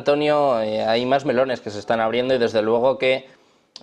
Antonio, hay más melones que se están abriendo y desde luego que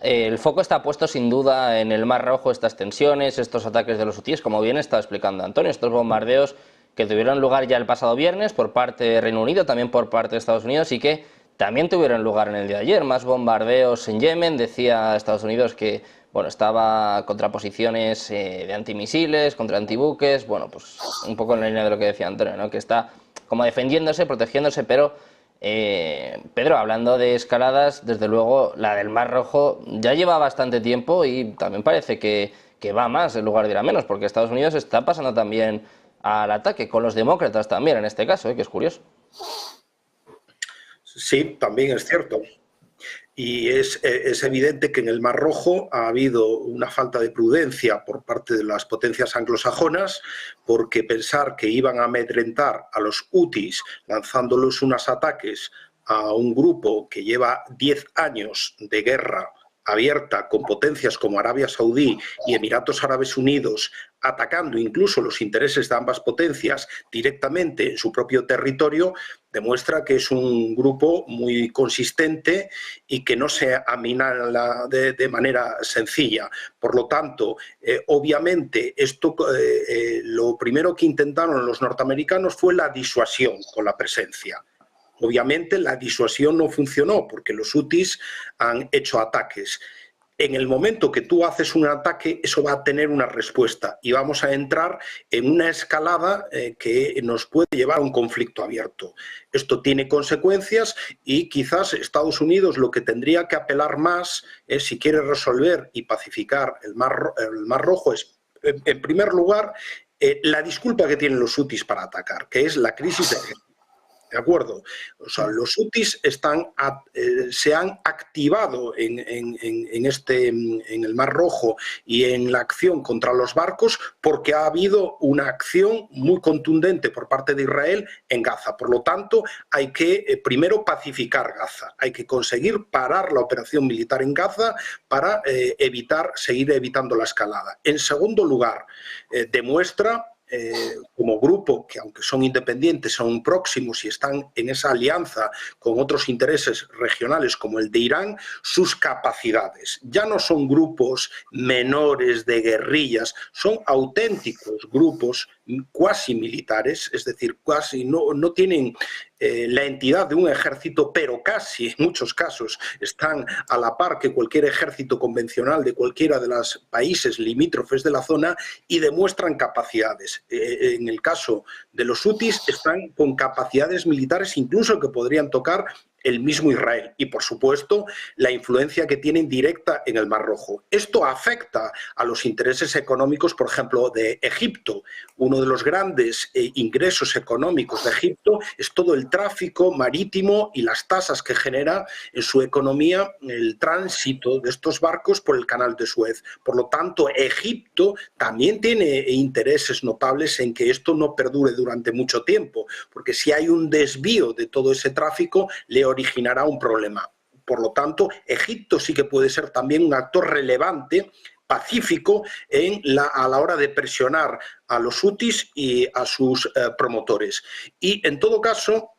el foco está puesto sin duda en el Mar Rojo, estas tensiones, estos ataques de los hutíes, como bien está explicando Antonio, estos bombardeos que tuvieron lugar ya el pasado viernes por parte de Reino Unido, también por parte de Estados Unidos y que también tuvieron lugar en el día de ayer, más bombardeos en Yemen. Decía Estados Unidos que estaba contra posiciones de antimisiles, contra antibuques, pues un poco en la línea de lo que decía Antonio, ¿no? Que está como defendiéndose, protegiéndose, pero Pedro, hablando de escaladas, desde luego la del Mar Rojo ya lleva bastante tiempo y también parece que va más en lugar de ir a menos, porque Estados Unidos está pasando también al ataque, con los demócratas también en este caso, que es curioso. Sí, también es cierto. Y es evidente que en el Mar Rojo ha habido una falta de prudencia por parte de las potencias anglosajonas, porque pensar que iban a amedrentar a los hutis lanzándoles unos ataques a un grupo que lleva 10 años de guerra abierta con potencias como Arabia Saudí y Emiratos Árabes Unidos, atacando incluso los intereses de ambas potencias directamente en su propio territorio, demuestra que es un grupo muy consistente y que no se amina de manera sencilla. Por lo tanto, obviamente, lo primero que intentaron los norteamericanos fue la disuasión con la presencia. Obviamente la disuasión no funcionó porque los hutis han hecho ataques. En el momento que tú haces un ataque, eso va a tener una respuesta y vamos a entrar en una escalada que nos puede llevar a un conflicto abierto. Esto tiene consecuencias y quizás Estados Unidos lo que tendría que apelar más es, si quiere resolver y pacificar el Mar Rojo, es, en primer lugar, la disculpa que tienen los hutis para atacar, que es la crisis de guerra. ¿De acuerdo? O sea, los hutis se han activado en el Mar Rojo y en la acción contra los barcos porque ha habido una acción muy contundente por parte de Israel en Gaza. Por lo tanto, hay que primero pacificar Gaza. Hay que conseguir parar la operación militar en Gaza para seguir evitando la escalada. En segundo lugar, demuestra como grupo, que aunque son independientes, son próximos y están en esa alianza con otros intereses regionales como el de Irán, sus capacidades. Ya no son grupos menores de guerrillas, son auténticos grupos cuasi militares, es decir, casi no tienen la entidad de un ejército, pero casi en muchos casos están a la par que cualquier ejército convencional de cualquiera de los países limítrofes de la zona y demuestran capacidades. En el caso de los hutis están con capacidades militares incluso que podrían tocar el mismo Israel y, por supuesto, la influencia que tienen directa en el Mar Rojo. Esto afecta a los intereses económicos, por ejemplo, de Egipto. Uno de los grandes ingresos económicos de Egipto es todo el tráfico marítimo y las tasas que genera en su economía el tránsito de estos barcos por el canal de Suez. Por lo tanto, Egipto también tiene intereses notables en que esto no perdure durante mucho tiempo, porque si hay un desvío de todo ese tráfico, le originará un problema. Por lo tanto, Egipto sí que puede ser también un actor relevante, pacífico, a la hora de presionar a los hutis y a sus promotores. Y en todo caso,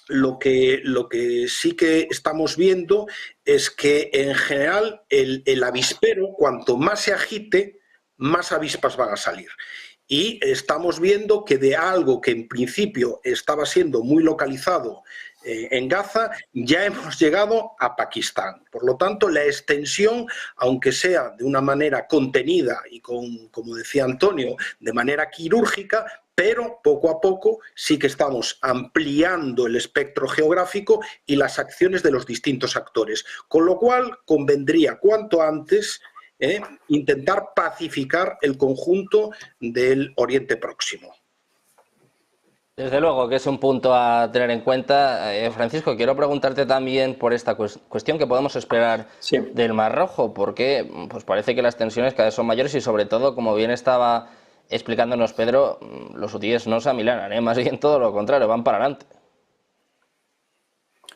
lo que sí que estamos viendo es que en general el avispero, cuanto más se agite, más avispas van a salir. Y estamos viendo que de algo que en principio estaba siendo muy localizado en Gaza, ya hemos llegado a Pakistán. Por lo tanto, la extensión, aunque sea de una manera contenida y como decía Antonio, de manera quirúrgica, pero poco a poco sí que estamos ampliando el espectro geográfico y las acciones de los distintos actores. Con lo cual, convendría cuanto antes intentar pacificar el conjunto del Oriente Próximo. Desde luego que es un punto a tener en cuenta. Francisco, quiero preguntarte también por esta cuestión que podemos esperar del Mar Rojo, porque pues parece que las tensiones cada vez son mayores y sobre todo, como bien estaba explicándonos Pedro, los hutíes no se amilanan, más bien todo lo contrario, van para adelante.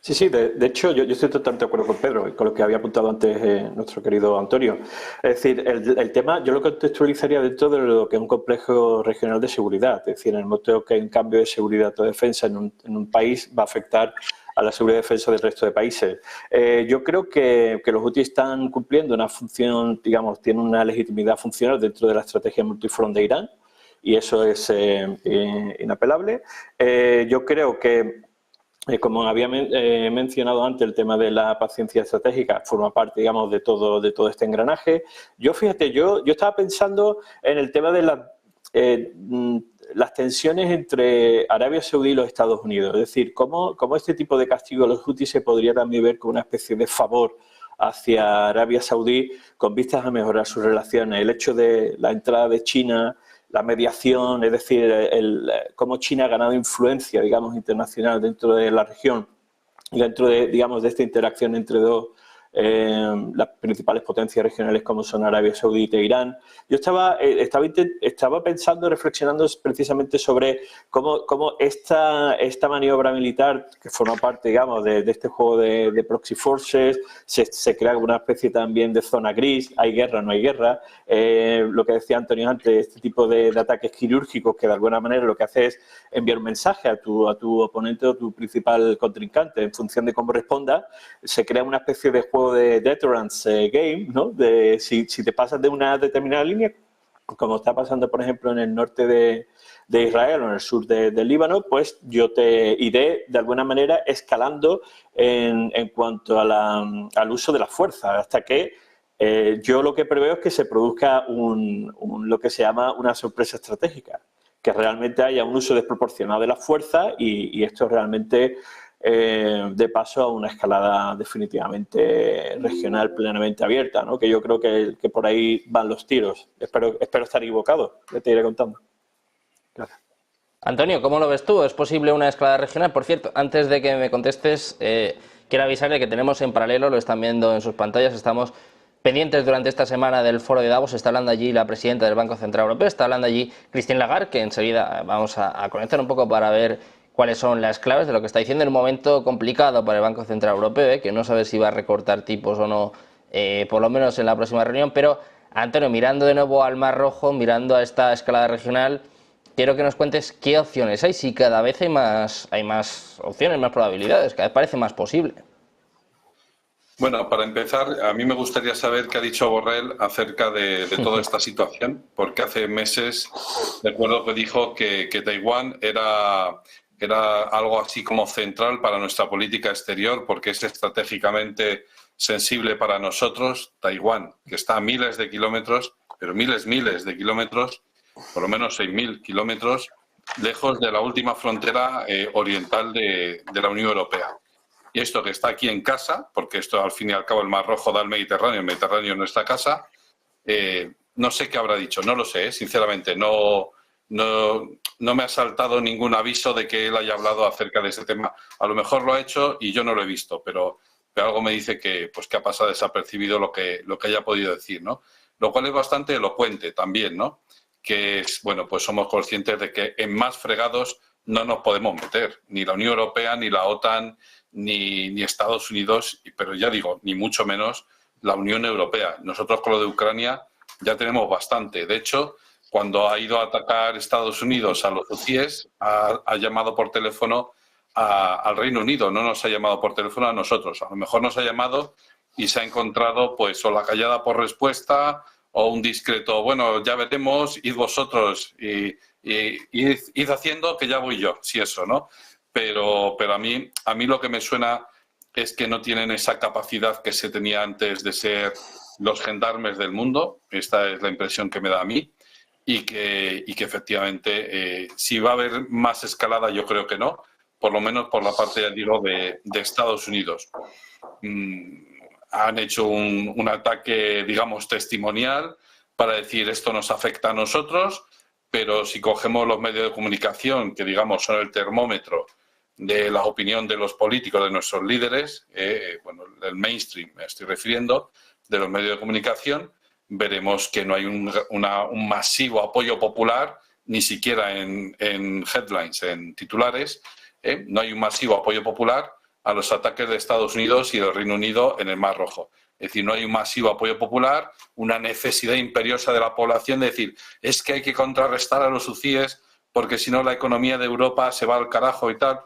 Sí, de hecho yo estoy totalmente de acuerdo con Pedro y con lo que había apuntado antes nuestro querido Antonio. Es decir, el tema yo lo contextualizaría dentro de lo que es un complejo regional de seguridad. Es decir, en el momento que hay un cambio de seguridad o defensa en un país va a afectar la seguridad y defensa del resto de países. Yo creo que los Houthis están cumpliendo una función, digamos, tienen una legitimidad funcional dentro de la estrategia multifront de Irán, y eso es inapelable. Yo creo que, como había mencionado antes, el tema de la paciencia estratégica forma parte, digamos, de todo este engranaje. Yo, fíjate, yo estaba pensando en el tema de las tensiones entre Arabia Saudí y los Estados Unidos. Es decir, cómo este tipo de castigo a los Houthis se podría también ver como una especie de favor hacia Arabia Saudí con vistas a mejorar sus relaciones. El hecho de la entrada de China, la mediación, es decir, cómo China ha ganado influencia, digamos, internacional dentro de la región, dentro de, digamos, de esta interacción entre las principales potencias regionales como son Arabia Saudita e Irán. Yo estaba pensando, reflexionando precisamente sobre cómo esta maniobra militar, que forma parte, digamos, de este juego de proxy forces, se crea una especie también de zona gris, hay guerra, no hay guerra. Lo que decía Antonio antes, este tipo de ataques quirúrgicos que de alguna manera lo que hace es enviar un mensaje a tu oponente o tu principal contrincante en función de cómo responda. Se crea una especie de juego de deterrence game, ¿no? De si te pasas de una determinada línea, como está pasando, por ejemplo, en el norte de Israel o en el sur del Líbano, pues yo te iré, de alguna manera, escalando en cuanto al uso de la fuerza, hasta que yo lo que preveo es que se produzca lo que se llama una sorpresa estratégica, que realmente haya un uso desproporcionado de la fuerza y esto realmente de paso a una escalada definitivamente regional plenamente abierta, ¿no? Que yo creo que por ahí van los tiros. Espero estar equivocado, ya te iré contando. Gracias. Antonio, ¿cómo lo ves tú? ¿Es posible una escalada regional? Por cierto, antes de que me contestes, quiero avisarle que tenemos en paralelo, lo están viendo en sus pantallas, estamos pendientes durante esta semana del foro de Davos. Está hablando allí la presidenta del Banco Central Europeo, está hablando allí Christine Lagarde, que enseguida vamos a conectar un poco para ver cuáles son las claves de lo que está diciendo en un momento complicado para el Banco Central Europeo, que no sabe si va a recortar tipos o no, por lo menos en la próxima reunión. Pero, Antonio, mirando de nuevo al Mar Rojo, mirando a esta escalada regional, quiero que nos cuentes qué opciones hay, si cada vez hay más opciones, más probabilidades, cada vez parece más posible. Bueno, para empezar, a mí me gustaría saber qué ha dicho Borrell acerca de toda esta situación, porque hace meses recuerdo que dijo que Taiwán era algo así como central para nuestra política exterior, porque es estratégicamente sensible para nosotros. Taiwán, que está a miles de kilómetros, pero miles de kilómetros, por lo menos 6.000 kilómetros, lejos de la última frontera oriental de la Unión Europea. Y esto que está aquí en casa, porque esto al fin y al cabo el Mar Rojo da al Mediterráneo, el Mediterráneo es nuestra casa, no sé qué habrá dicho, no lo sé, sinceramente, no me ha saltado ningún aviso de que él haya hablado acerca de ese tema. A lo mejor lo ha hecho y yo no lo he visto, pero algo me dice que ha pasado desapercibido lo que haya podido decir, ¿no? Lo cual es bastante elocuente también, ¿no? Que es, bueno, pues somos conscientes de que en más fregados no nos podemos meter, ni la Unión Europea, ni la OTAN, ni Estados Unidos, pero ya digo, ni mucho menos la Unión Europea. Nosotros con lo de Ucrania ya tenemos bastante. De hecho, cuando ha ido a atacar Estados Unidos a los hutíes, ha llamado por teléfono al Reino Unido, no nos ha llamado por teléfono a nosotros. A lo mejor nos ha llamado y se ha encontrado pues o la callada por respuesta o un discreto, bueno, ya veremos, id vosotros y id haciendo que ya voy yo, si eso, ¿no? Pero a mí lo que me suena es que no tienen esa capacidad que se tenía antes de ser los gendarmes del mundo. Esta es la impresión que me da a mí. Y que efectivamente, si va a haber más escalada, yo creo que no, por lo menos por la parte, ya digo, de Estados Unidos. Han hecho un ataque, digamos, testimonial para decir esto nos afecta a nosotros, pero si cogemos los medios de comunicación, que digamos son el termómetro de la opinión de los políticos, de nuestros líderes, bueno, el mainstream me estoy refiriendo, de los medios de comunicación, veremos que no hay un masivo apoyo popular, ni siquiera en headlines, en titulares, no hay un masivo apoyo popular a los ataques de Estados Unidos y del Reino Unido en el Mar Rojo. Es decir, no hay un masivo apoyo popular, una necesidad imperiosa de la población de decir es que hay que contrarrestar a los hutíes porque si no la economía de Europa se va al carajo y tal.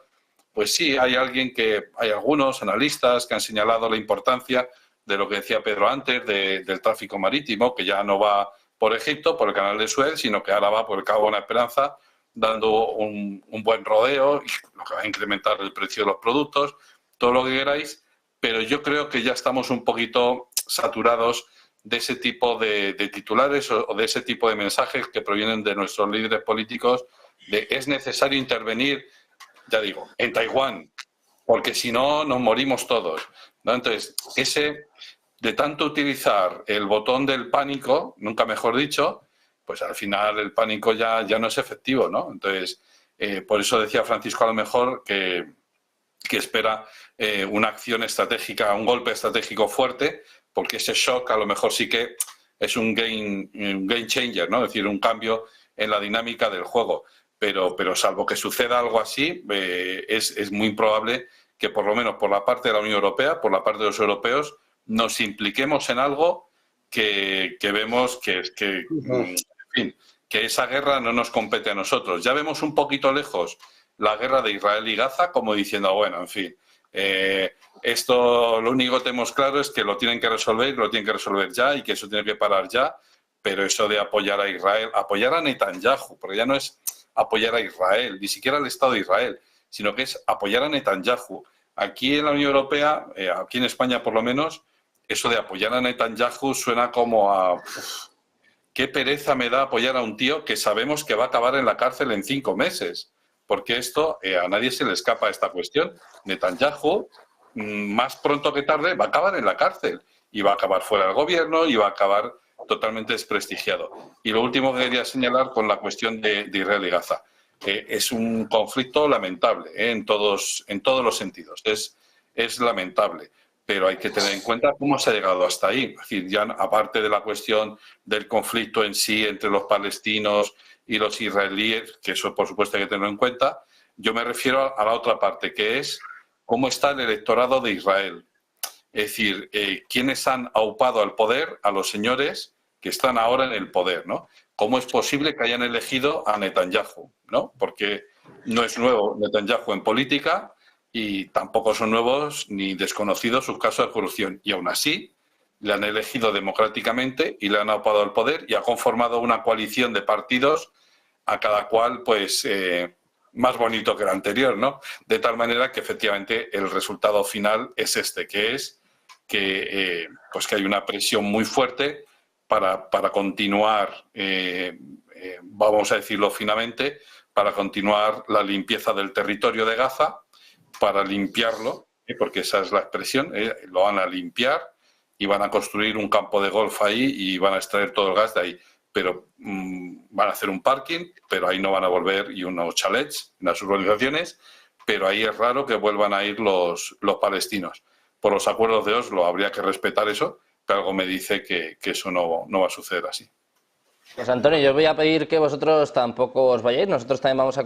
pues sí, hay algunos analistas que han señalado la importancia de lo que decía Pedro antes, del tráfico marítimo, que ya no va por Egipto, por el canal de Suez, sino que ahora va por el Cabo de Buena Esperanza, dando un buen rodeo, lo que va a incrementar el precio de los productos, todo lo que queráis, pero yo creo que ya estamos un poquito saturados de ese tipo de titulares o de ese tipo de mensajes que provienen de nuestros líderes políticos, de es necesario intervenir, ya digo, en Taiwán, porque si no nos morimos todos, ¿no? Entonces, de tanto utilizar el botón del pánico, nunca mejor dicho, pues al final el pánico ya no es efectivo, ¿no? Entonces, por eso decía Francisco a lo mejor que espera una acción estratégica, un golpe estratégico fuerte, porque ese shock a lo mejor sí que es un game changer, ¿no? Es decir, un cambio en la dinámica del juego. Pero salvo que suceda algo así, es muy improbable que por lo menos por la parte de la Unión Europea, por la parte de los europeos, nos impliquemos en algo que vemos en fin, que esa guerra no nos compete a nosotros. Ya vemos un poquito lejos la guerra de Israel y Gaza, como diciendo, bueno, en fin, esto lo único que tenemos claro es que lo tienen que resolver, lo tienen que resolver ya y que eso tiene que parar ya, pero eso de apoyar a Israel, apoyar a Netanyahu, porque ya no es apoyar a Israel, ni siquiera al Estado de Israel, sino que es apoyar a Netanyahu. Aquí en la Unión Europea, aquí en España por lo menos, eso de apoyar a Netanyahu suena como a... qué pereza me da apoyar a un tío que sabemos que va a acabar en la cárcel en 5 meses. Porque esto, a nadie se le escapa esta cuestión. Netanyahu, más pronto que tarde, va a acabar en la cárcel. Y va a acabar fuera del gobierno y va a acabar totalmente desprestigiado. Y lo último que quería señalar con la cuestión de Israel y Gaza. Es un conflicto lamentable, en todos los sentidos. Es lamentable. Pero hay que tener en cuenta cómo se ha llegado hasta ahí. Es decir, ya aparte de la cuestión del conflicto en sí entre los palestinos y los israelíes, que eso por supuesto hay que tenerlo en cuenta, yo me refiero a la otra parte, que es cómo está el electorado de Israel. Es decir, quiénes han aupado al poder a los señores que están ahora en el poder, ¿no? ¿Cómo es posible que hayan elegido a Netanyahu, ¿no? Porque no es nuevo Netanyahu en política, y tampoco son nuevos ni desconocidos sus casos de corrupción. Y aún así, le han elegido democráticamente y le han aupado al poder y ha conformado una coalición de partidos, a cada cual, pues, más bonito que el anterior, ¿no? De tal manera que, efectivamente, el resultado final es este, que es que hay una presión muy fuerte para continuar, vamos a decirlo finamente, para continuar la limpieza del territorio de Gaza, para limpiarlo, porque esa es la expresión, lo van a limpiar y van a construir un campo de golf ahí y van a extraer todo el gas de ahí. Pero van a hacer un parking, pero ahí no van a volver, y unos chalets en las urbanizaciones, pero ahí es raro que vuelvan a ir los palestinos. Por los acuerdos de Oslo habría que respetar eso, pero algo me dice que eso no va a suceder así. Pues Antonio, yo os voy a pedir que vosotros tampoco os vayáis, nosotros también vamos a